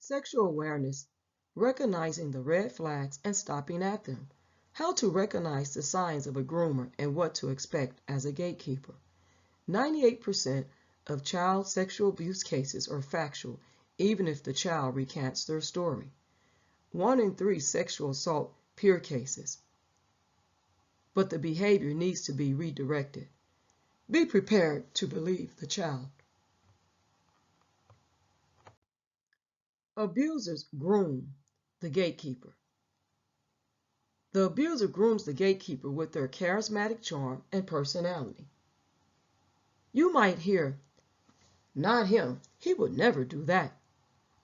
Sexual awareness, recognizing the red flags and stopping at them. How to recognize the signs of a groomer and what to expect as a gatekeeper. 98% of child sexual abuse cases are factual, even if the child recants their story. 1 in 3 sexual assault peer cases. But the behavior needs to be redirected. Be prepared to believe the child. Abusers groom the gatekeeper. The abuser grooms the gatekeeper with their charismatic charm and personality. You might hear, "Not him, he would never do that,"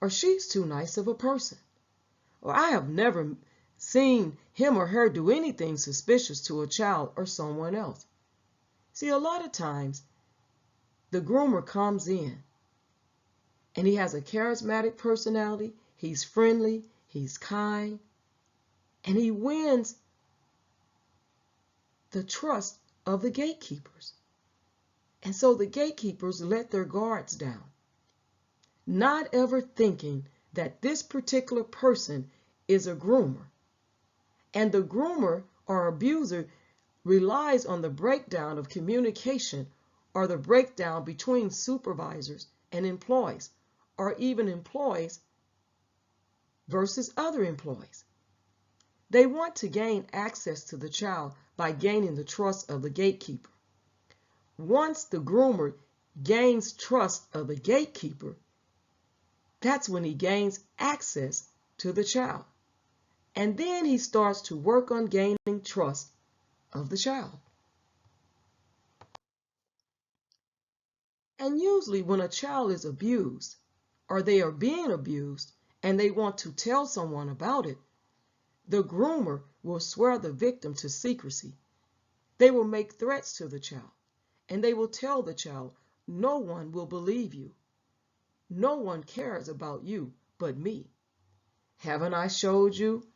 or "She's too nice of a person," or "I have never seen him or her do anything suspicious to a child or someone else." See, a lot of times the groomer comes in and he has a charismatic personality, he's friendly, he's kind, and he wins the trust of the gatekeepers. And so the gatekeepers let their guards down, not ever thinking that this particular person is a groomer. And the groomer or abuser relies on the breakdown of communication or the breakdown between supervisors and employees, or even employees versus other employees. They want to gain access to the child by gaining the trust of the gatekeeper. Once the groomer gains trust of the gatekeeper, that's when he gains access to the child. And then he starts to work on gaining trust of the child. And usually when a child is abused, or they are being abused, and they want to tell someone about it, the groomer will swear the victim to secrecy. They will make threats to the child, and they will tell the child, "No one will believe you. No one cares about you but me. Haven't I showed you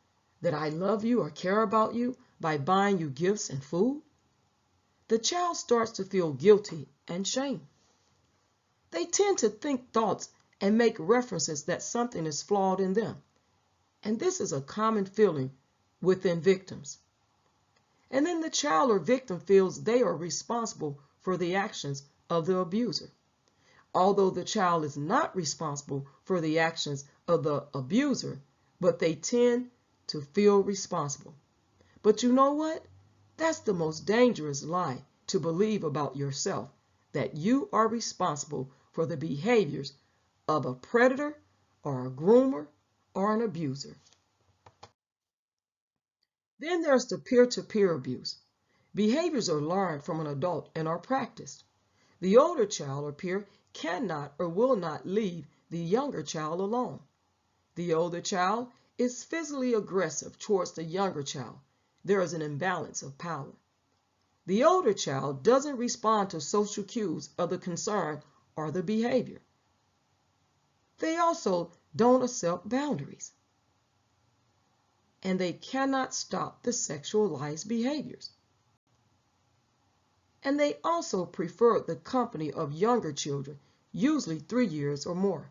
that I love you or care about you by buying you gifts and food?" The child starts to feel guilty and shame. They tend to think thoughts and make references that something is flawed in them. And this is a common feeling within victims. And then the child or victim feels they are responsible for the actions of the abuser. Although the child is not responsible for the actions of the abuser, but they tend to feel responsible. But you know what? That's the most dangerous lie to believe about yourself, that you are responsible for the behaviors of a predator or a groomer or an abuser. Then there's the peer-to-peer abuse. Behaviors are learned from an adult and are practiced. The older child or peer cannot or will not leave the younger child alone. The older child is physically aggressive towards the younger child. There is an imbalance of power. The older child doesn't respond to social cues of the concern or the behavior. They also don't accept boundaries. And they cannot stop the sexualized behaviors. And they also prefer the company of younger children, usually 3 years or more.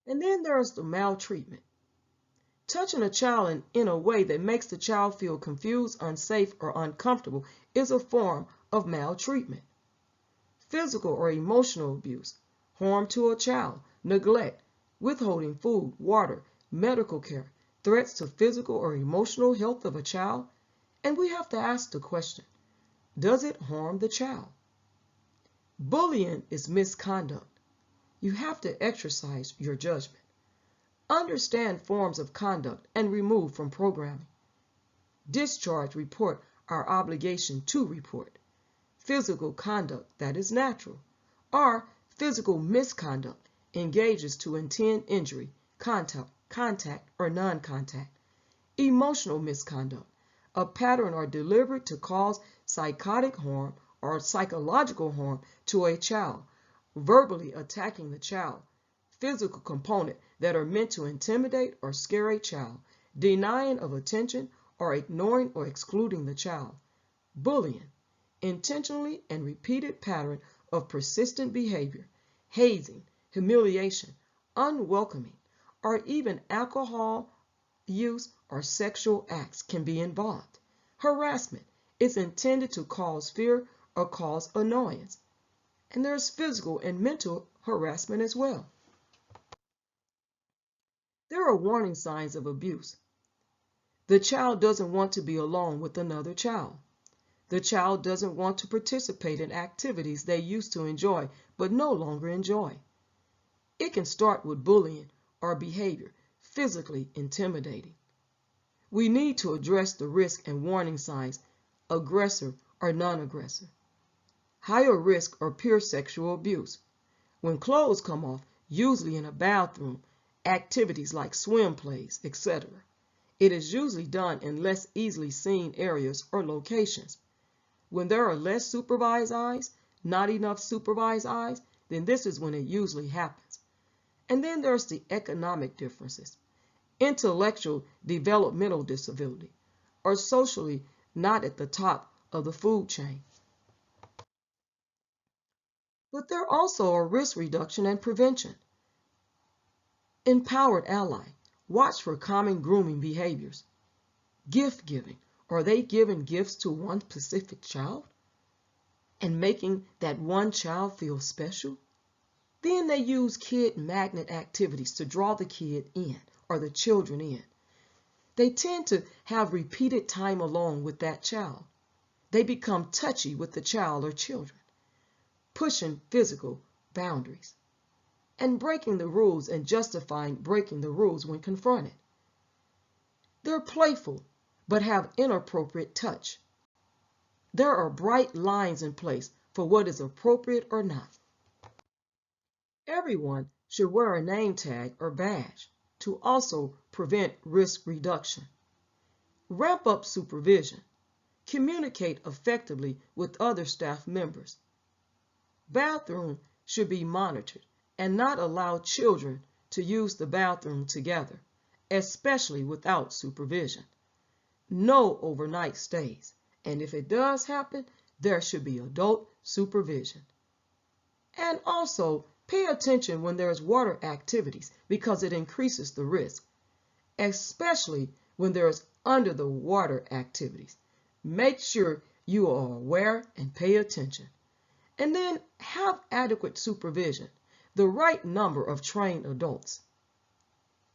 And then there's the maltreatment. Touching a child in a way that makes the child feel confused, unsafe, or uncomfortable is a form of maltreatment. Physical or emotional abuse, harm to a child, neglect, withholding food, water, medical care, threats to physical or emotional health of a child. And we have to ask the question, does it harm the child? Bullying is misconduct. You have to exercise your judgment. Understand forms of conduct and remove from programming. Discharge, report our obligation to report. Physical conduct that is natural, or physical misconduct engages to intend injury, contact or non-contact. Emotional misconduct, a pattern or deliberate to cause psychotic harm or psychological harm to a child, verbally attacking the child. Physical component that are meant to intimidate or scare a child, denying of attention or ignoring or excluding the child. Bullying, intentionally and repeated pattern of persistent behavior, hazing, humiliation, unwelcoming, or even alcohol use or sexual acts can be involved. Harassment is intended to cause fear or cause annoyance. And there's physical and mental harassment as well. There are warning signs of abuse. The child doesn't want to be alone with another child. The child doesn't want to participate in activities they used to enjoy but no longer enjoy. It can start with bullying or behavior physically intimidating. We need to address the risk and warning signs, aggressor or non-aggressor. Higher risk or pure sexual abuse. When clothes come off, usually in a bathroom, activities like swim plays, etc. It is usually done in less easily seen areas or locations. When there are less supervised eyes, not enough supervised eyes, then this is when it usually happens. And then there's the economic differences. Intellectual developmental disability, or socially not at the top of the food chain. But there also are risk reduction and prevention. Empowered ally. Watch for common grooming behaviors. Gift giving. Are they giving gifts to one specific child and making that one child feel special? Then they use kid magnet activities to draw the kid in or the children in. They tend to have repeated time alone with that child. They become touchy with the child or children, pushing physical boundaries, and breaking the rules and justifying breaking the rules when confronted. They're playful, but have inappropriate touch. There are bright lines in place for what is appropriate or not. Everyone should wear a name tag or badge to also prevent risk reduction. Ramp up supervision. Communicate effectively with other staff members. Bathroom should be monitored and not allow children to use the bathroom together, especially without supervision. No overnight stays, and if it does happen, there should be adult supervision. And also, pay attention when there's water activities because it increases the risk, especially when there's under the water activities. Make sure you are aware and pay attention. And then have adequate supervision, the right number of trained adults.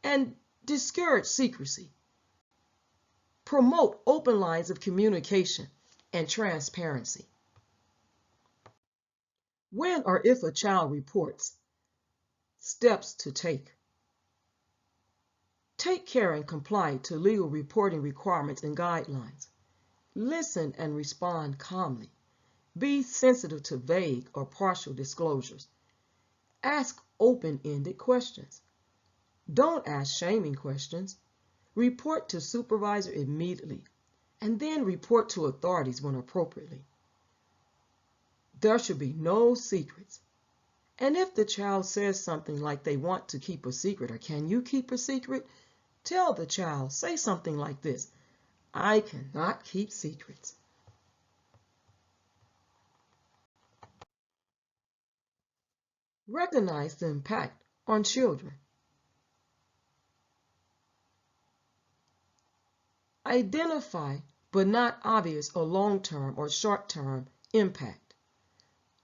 And discourage secrecy. Promote open lines of communication and transparency. When or if a child reports, steps to take. Take care and comply to legal reporting requirements and guidelines. Listen and respond calmly. Be sensitive to vague or partial disclosures. Ask open-ended questions. Don't ask shaming questions. Report to supervisor immediately, and then report to authorities when appropriately. There should be no secrets. And if the child says something like they want to keep a secret or can you keep a secret, tell the child, say something like this: I cannot keep secrets. Recognize the impact on children. Identify but not obvious or long-term or short-term impact.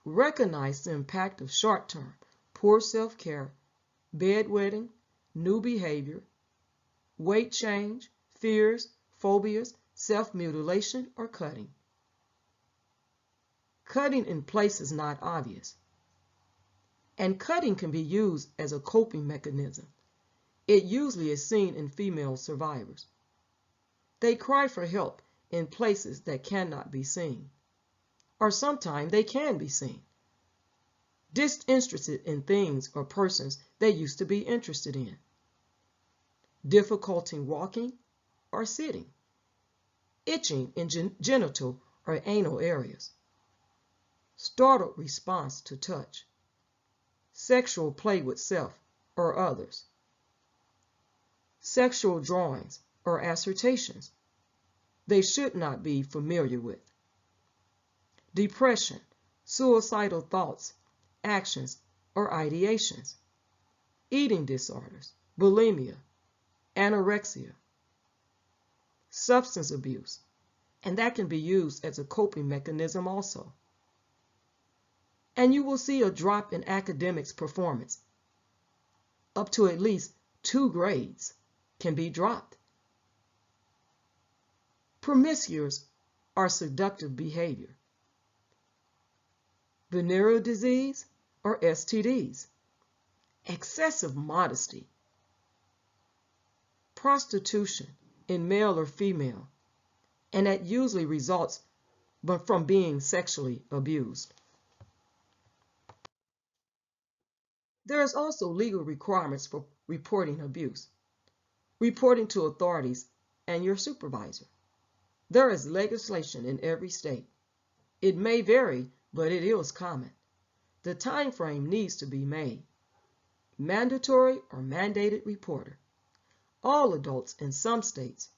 Recognize the impact of short-term, poor self-care, bedwetting, new behavior, weight change, fears, phobias, self-mutilation, or cutting. Cutting in places not obvious. And cutting can be used as a coping mechanism. It usually is seen in female survivors. They cry for help in places that cannot be seen, or sometimes they can be seen. Disinterested in things or persons they used to be interested in. Difficulty walking or sitting. Itching in genital or anal areas. Startled response to touch. Sexual play with self or others. Sexual drawings or assertions they should not be familiar with. Depression, suicidal thoughts, actions, or ideations. eating disorders, bulimia, anorexia, substance abuse, and that can be used as a coping mechanism also. And you will see a drop in academics performance. Up to at least 2 grades can be dropped. Promiscuous or seductive behavior, venereal disease or STDs, excessive modesty, prostitution in male or female, and that usually results from being sexually abused. There is also legal requirements for reporting abuse, reporting to authorities and your supervisor. There is legislation in every state. It may vary, but it is common. The time frame needs to be made. Mandatory or mandated reporter. All adults in some states.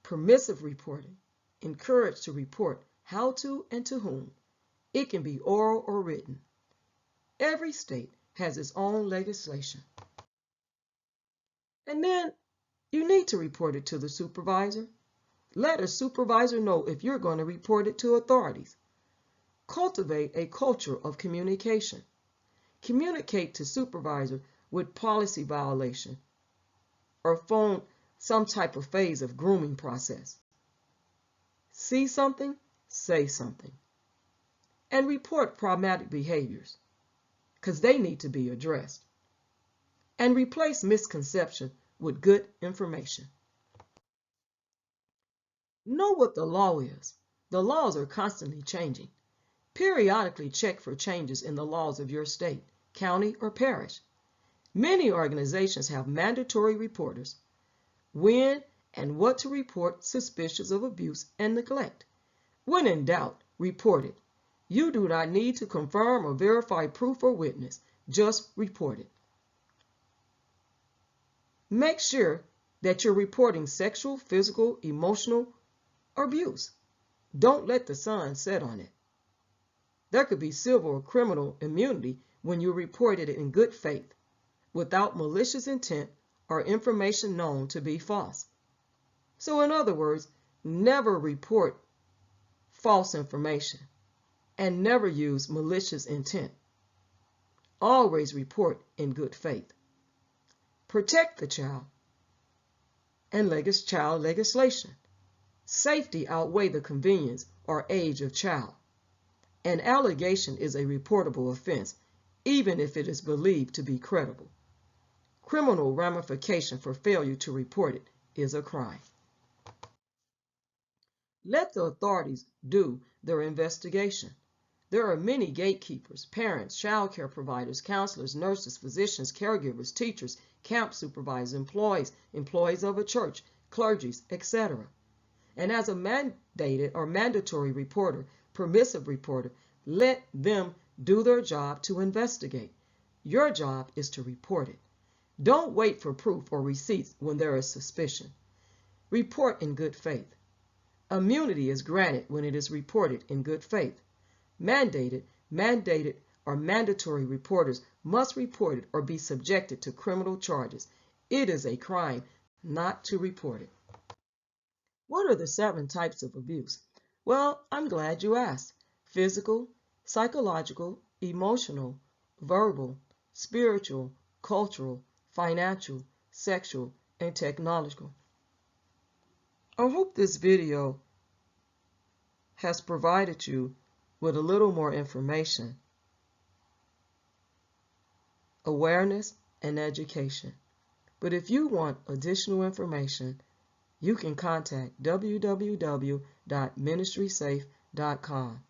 Permissive reporting. Encouraged to report how to and to whom. It can be oral or written. Every state has its own legislation. And then you need to report it to the supervisor. Let a supervisor know if you're going to report it to authorities. Cultivate a culture of communication. Communicate to supervisor with policy violation or phone some type of phase of grooming process. See something, say something. And report problematic behaviors because they need to be addressed. And replace misconception with good information. Know what the law is. The laws are constantly changing. Periodically check for changes in the laws of your state, county, or parish. Many organizations have mandatory reporters. When and what to report suspicious of abuse and neglect. When in doubt, report it. You do not need to confirm or verify proof or witness. Just report it. Make sure that you're reporting sexual, physical, emotional abuse. Don't let the sun set on it. There could be civil or criminal immunity when you reported it in good faith, without malicious intent or information known to be false. So in other words, never report false information and never use malicious intent. Always report in good faith. Protect the child and child legislation. Safety outweigh the convenience or age of child. An allegation is a reportable offense, even if it is believed to be credible. Criminal ramification for failure to report it is a crime. Let the authorities do their investigation. There are many gatekeepers, parents, childcare providers, counselors, nurses, physicians, caregivers, teachers, camp supervisors, employees of a church, clergy, etc. And as a mandated or mandatory reporter, permissive reporter, let them do their job to investigate. Your job is to report it. Don't wait for proof or receipts when there is suspicion. Report in good faith. Immunity is granted when it is reported in good faith. Mandated, or mandatory reporters must report it or be subjected to criminal charges. It is a crime not to report it. What are the 7 types of abuse? Well, I'm glad you asked. Physical, psychological, emotional, verbal, spiritual, cultural, financial, sexual, and technological. I hope this video has provided you with a little more information, awareness, and education. But if you want additional information, you can contact www.ministrysafe.com.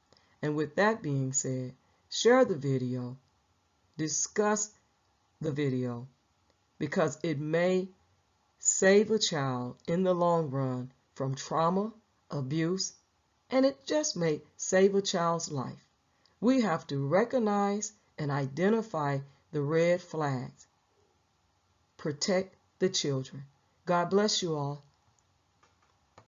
And with that being said, share the video, discuss the video, because it may save a child in the long run from trauma, abuse, and it just may save a child's life. We have to recognize and identify the red flags. Protect the children. God bless you all.